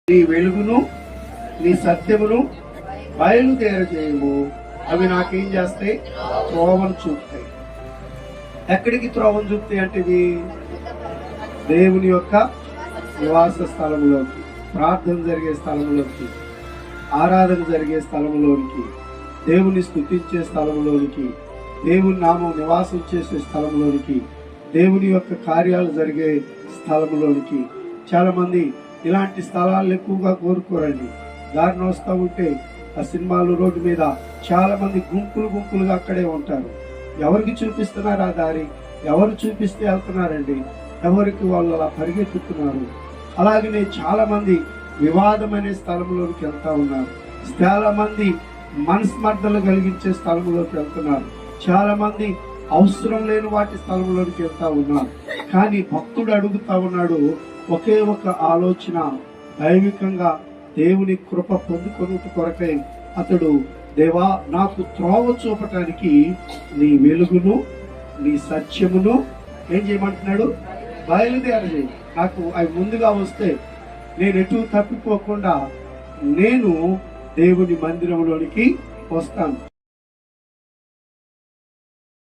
నీ వెలుగును నీ సత్యమును బయలుదేరజేయము. అవి నాకేం చేస్తాయి? త్రోవను చూపుతాయి. ఎక్కడికి త్రోవను చూపుతాయి అంటే ఇవి దేవుని యొక్క నివాస స్థలంలోకి, ప్రార్థన జరిగే స్థలంలోకి, ఆరాధన జరిగే స్థలంలోనికి, దేవుని స్తుతించే స్థలంలోనికి, దేవుని నామం నివాసం చేసే స్థలంలోనికి, దేవుని యొక్క కార్యాలు జరిగే స్థలంలోనికి. చాలా మంది ఇలాంటి స్థలాలు ఎక్కువగా కోరుకోరండి. దారిని వస్తూ ఉంటే ఆ సినిమాలు రోడ్డు మీద చాలా మంది గుంపులుగా అక్కడే ఉంటారు. ఎవరికి చూపిస్తున్నారు ఆ దారి? ఎవరు చూపిస్తే వెళ్తున్నారండి? ఎవరికి వాళ్ళు అలా పరిగెత్తుతున్నారు. అలాగనే చాలా మంది వివాదమనే స్థలంలోకి వెళ్తా ఉన్నారు. చాలా మంది మనస్మర్ధలు కలిగించే స్థలంలోకి వెళ్తున్నారు. చాలా మంది అవసరం లేని వాటి స్థలంలోకి వెళ్తా ఉన్నారు. కానీ భక్తుడు అడుగుతా ఉన్నాడు ఒకే ఒక ఆలోచన, దైవికంగా దేవుని కృప పొందుకొనుట కొరకై అతడు, దేవా నాకు త్రోవ చూపటానికి నీ వెలుగును నీ సత్యమును ఏం చేయమంటున్నాడు? బయలుదేరజేయి. నాకు అవి ముందుగా వస్తే నేను ఎటు తప్పిపోకుండా నేను దేవుని మందిరంలోనికి వస్తాను.